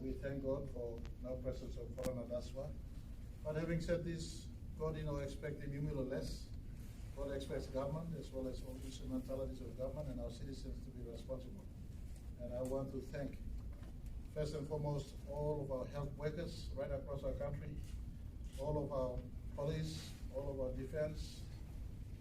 we thank God for no presence of corona thus far. But having said this, God, expects the mummy or less. God expects government as well as all instrumentalities of government and our citizens to be responsible. And I want to thank, first and foremost, all of our health workers right across our country, all of our police, all of our defense,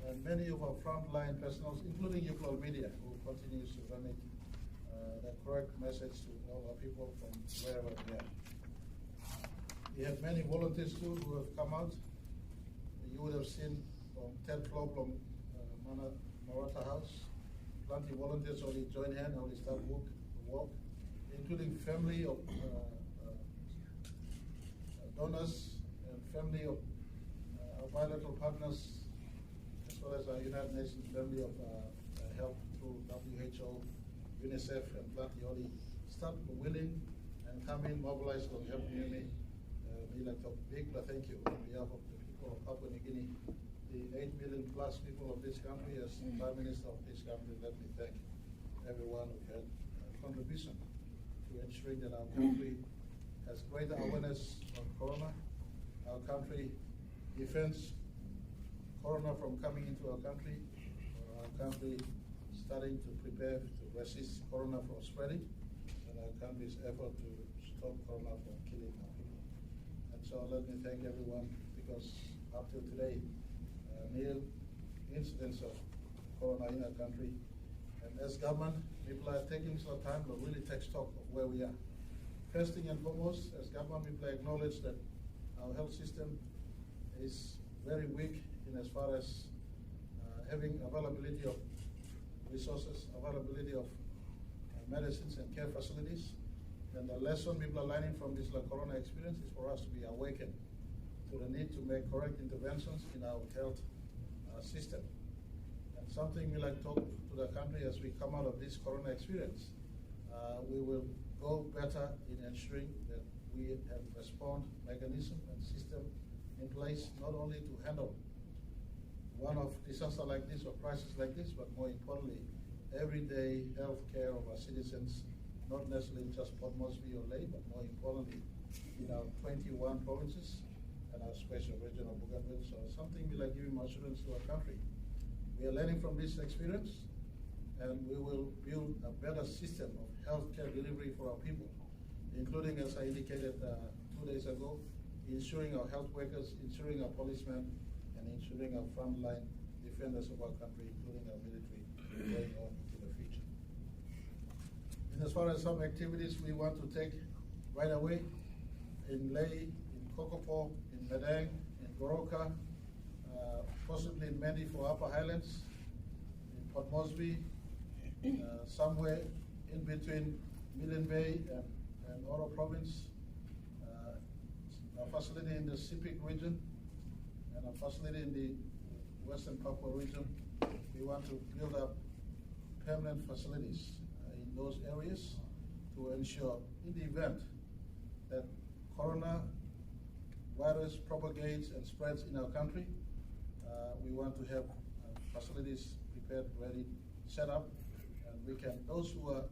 and many of our frontline personnel, including Euclid Media, who continues to remit the correct message to all our people from wherever they are. We have many volunteers too who have come out. You would have seen from 10th floor from Marape House, plenty of volunteers already joined hand, already start work, including family of donors and family of our bilateral partners, as well as our United Nations family of help through WHO, UNICEF, and plenty already start willing and come in, mobilize to help me. We'd like to big thank you on behalf of the people of Papua New Guinea, the 8 million plus people of this country. As Prime Minister of this country, let me thank everyone who had a contribution to ensuring that our country has greater awareness on corona. Our country defends corona from coming into our country. Our country starting to prepare to resist corona from spreading, and our country's effort to stop corona from killing our people. And so let me thank everyone, because up till today, nil incidents of corona in our country. And as government, people are taking some time to really take stock of where we are. First thing and foremost, as government, people acknowledge that our health system is very weak in as far as having availability of resources, availability of medicines and care facilities. And the lesson people are learning from this corona experience is for us to be awakened to the need to make correct interventions in our health system. And something we like to talk to the country as we come out of this corona experience, we will go better in ensuring that we have response mechanism and system in place, not only to handle one-off disaster like this or crisis like this, but more importantly, everyday health care of our citizens, not necessarily just Port Moresby or Lae, but more importantly, in our 21 provinces and our special region of Bougainville. So something we like giving assurance to our country. We are learning from this experience, and we will build a better system of healthcare delivery for our people, including, as I indicated 2 days ago, ensuring our health workers, ensuring our policemen, and ensuring our frontline defenders of our country, including our military, going on into the future. And as far as some activities we want to take right away, in Lae, in Kokopo, in Madang, in Goroka, possibly in Mendi for Upper Highlands, in Port Moresby, somewhere in between Milne Bay and Oro Province, a facility in the Sepik region, and a facility in the Western Papua region. We want to build up permanent facilities in those areas to ensure, in the event that corona virus propagates and spreads in our country, we want to have facilities prepared, ready, set up, and we can, those who are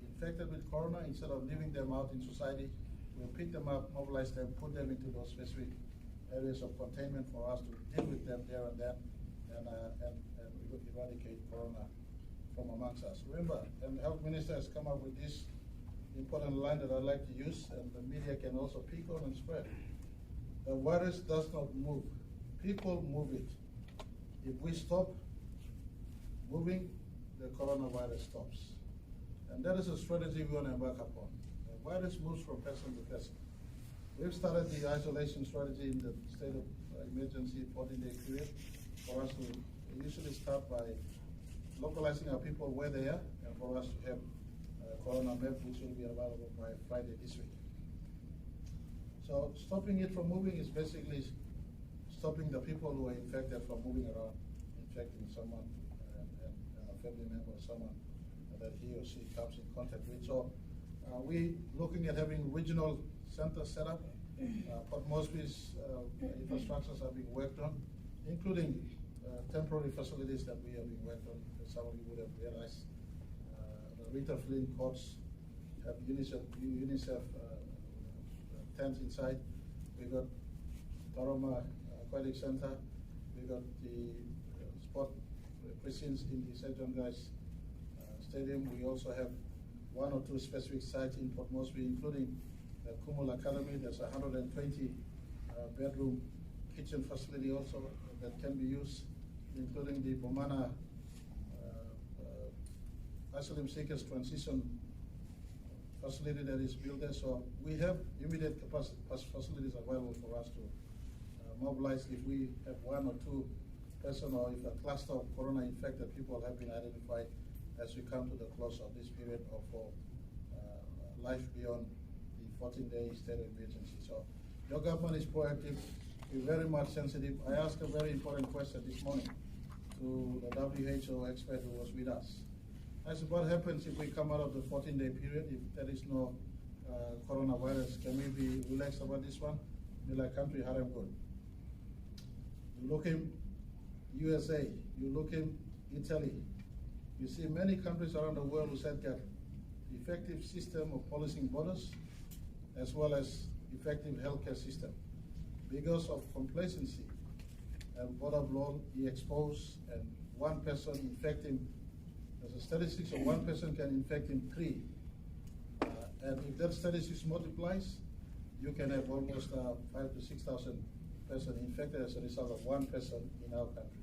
infected with corona, instead of leaving them out in society, we'll pick them up, mobilize them, put them into those specific areas of containment for us to deal with them there and then, and eradicate corona from amongst us. Remember, and the health minister has come up with this important line that I like to use, and the media can also pick on and spread. The virus does not move. People move it. If we stop moving, the coronavirus stops. And that is a strategy we want to embark upon. The virus moves from person to person. We've started the isolation strategy in the state of emergency 14-day period for us to usually start by localizing our people where they are, and for us to have a corona map which will be available by Friday this week. So stopping it from moving is basically stopping the people who are infected from moving around, infecting someone and a family member or someone that he or she comes in contact with. So we're looking at having regional centers set up. Port Moresby's infrastructures are being worked on, including temporary facilities that we have been worked on. Some of you would have realized the Rita Flynn courts have UNICEF tents inside. We got Taroma Aquatic Center. We got the sport precincts in the St. John Guy's Stadium. We also have 1 or 2 specific sites in Port Moresby, including the Kumul Academy. There's a 120 bedroom kitchen facility also that can be used, including the Bomana Asylum Seekers Transition facility that is built there. So we have immediate facilities available for us to mobilize if we have 1 or 2 person, or if a cluster of corona infected people have been identified as we come to the close of this period of life beyond the 14-day state of emergency. So your government is proactive, we're very much sensitive. I asked a very important question this morning to the WHO expert who was with us. I said, what happens if we come out of the 14-day period, if there is no coronavirus? Can we be relaxed about this one? Be like country, harem good. You look in USA, you look in Italy, you see many countries around the world who said that effective system of policing borders as well as effective healthcare system. Because of complacency and border block, he exposed, and one person infecting, there's a statistics of one person can infect in 3. And if that statistics multiplies, you can have almost 5,000 to 6,000 persons infected as a result of one person in our country.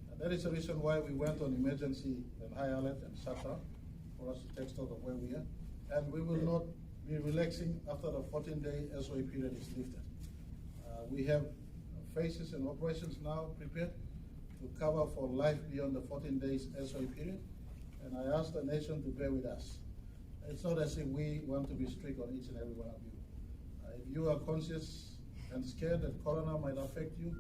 And that is the reason why we went on emergency and high alert and SATA for us to take stock of where we are. And we will not be relaxing after the 14-day SOE period is lifted. We have phases and operations now prepared to cover for life beyond the 14 days SOE period. And I ask the nation to bear with us. It's not as if we want to be strict on each and every one of you. If you are conscious and scared that corona might affect you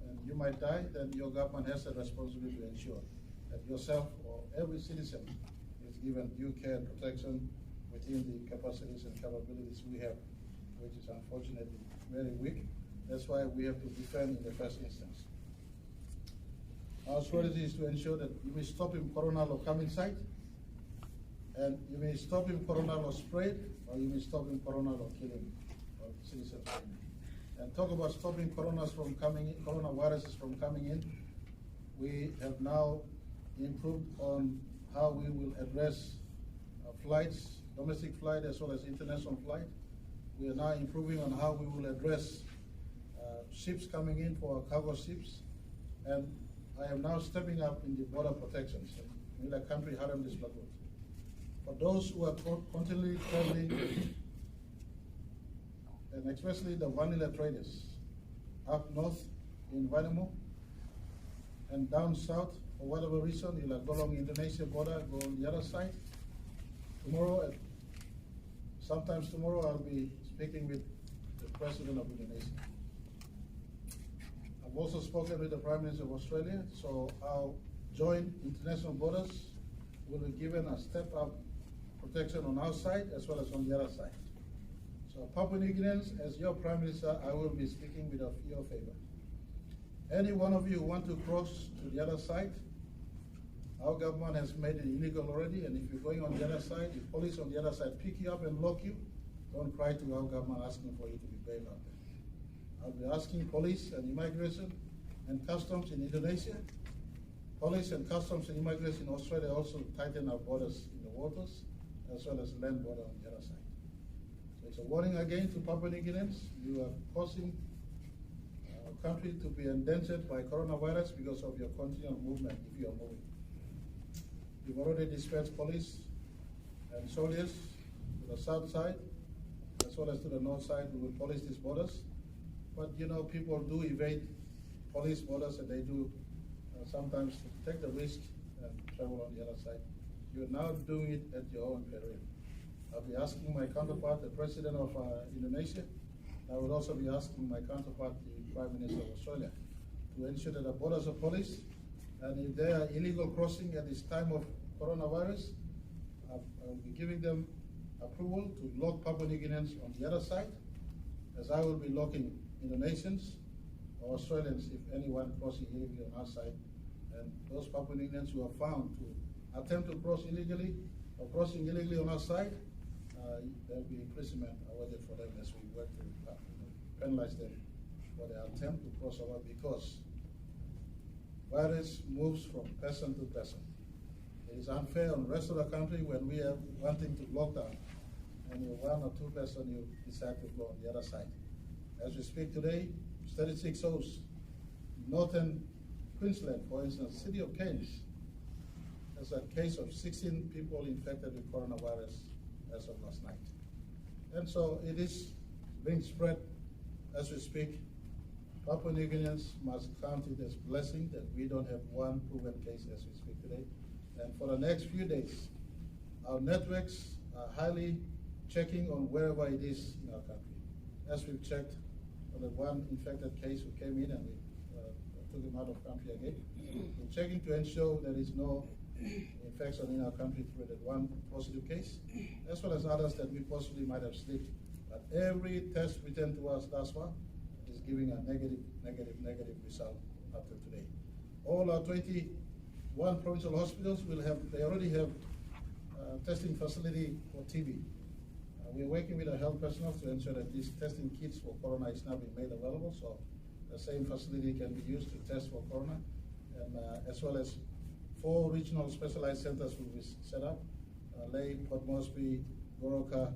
and you might die, then your government has a responsibility to ensure that yourself or every citizen is given due care and protection within the capacities and capabilities we have, which is unfortunately very weak. That's why we have to defend in the first instance. Our strategy is to ensure that you may stop him corona or come inside, and you may stop him corona or spread, or you may stop him corona or kill him, or citizens. And talk about stopping coronaviruses from coming in. We have now improved on how we will address flights, domestic flight as well as international flight. We are now improving on how we will address ships coming in for our cargo ships, and I am now stepping up in the border protections in the country harem dispatches. For those who are continually traveling, and especially the vanilla traders up north in Vanimo and down south, for whatever reason, you'll go along Indonesia border, go on the other side. Tomorrow, sometimes tomorrow, I'll be speaking with the President of Indonesia. I've also spoken with the Prime Minister of Australia, so our joint international borders will be given a step-up protection on our side as well as on the other side. So Papua New Guineans, as your Prime Minister, I will be speaking with your favor. Any one of you who want to cross to the other side, our government has made it illegal already, and if you're going on the other side, if police on the other side pick you up and lock you, don't cry to our government asking for you to be bailed out there. I'll be asking police and immigration and customs in Indonesia, police and customs and immigration in Australia also tighten our borders in the waters as well as land border on the other side. So it's a warning again to Papua New Guineans. You are causing our country to be endangered by coronavirus because of your continual movement if you are moving. We've already dispatched police and soldiers to the south side as well as to the north side. We will police these borders. But you know, people do evade police borders, and they do sometimes take the risk and travel on the other side. You're now doing it at your own peril. I'll be asking my counterpart, the President of Indonesia. I will also be asking my counterpart, the Prime Minister of Australia, to ensure that the borders are policed. And if they are illegal crossing at this time of coronavirus, I'll be giving them approval to lock Papua New Guineans on the other side, as I will be locking Indonesians or Australians if anyone crossing illegally on our side. And those Papua New Guineans who are found to attempt to cross illegally or crossing illegally on our side, there'll be imprisonment awarded for them as we work to penalize them for their attempt to cross over, because virus moves from person to person. It is unfair on the rest of the country when we are wanting to lock down, and you're one or two person, you decide to go on the other side. As we speak today, 36 hosts. Northern Queensland, for instance, city of Cairns, has a case of 16 people infected with coronavirus as of last night. And so it is being spread as we speak. Papua New Guineans must count it as blessing that we don't have one proven case as we speak today. And for the next few days, our networks are highly checking on wherever it is in our country. As we've checked on the one infected case who came in and we took him out of country again, we're checking to ensure there is no infection in our country through that one positive case, as well as others that we possibly might have slipped. But every test returned to us thus far is giving a negative result up to today. All our 21 provincial hospitals will have, they already have testing facility for TB. We're working with our health personnel to ensure that these testing kits for corona is now being made available, so the same facility can be used to test for corona, and as well as 4 regional specialized centers will be set up, Lae, Port Moresby, Goroka,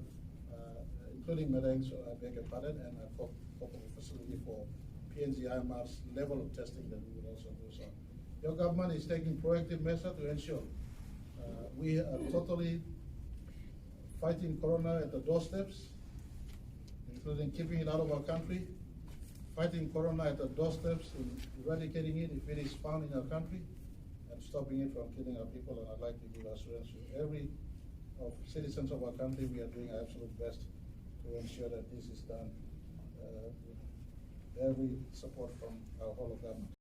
including Madang, so I beg your pardon, and a couple facility for PNG IMR's level of testing that we will also do. So your government is taking proactive measures to ensure we are totally fighting corona at the doorsteps, including keeping it out of our country, fighting corona at the doorsteps, and eradicating it if it is found in our country, and stopping it from killing our people. And I'd like to give assurance to every of citizens of our country, we are doing our absolute best to ensure that this is done with every support from our whole of government.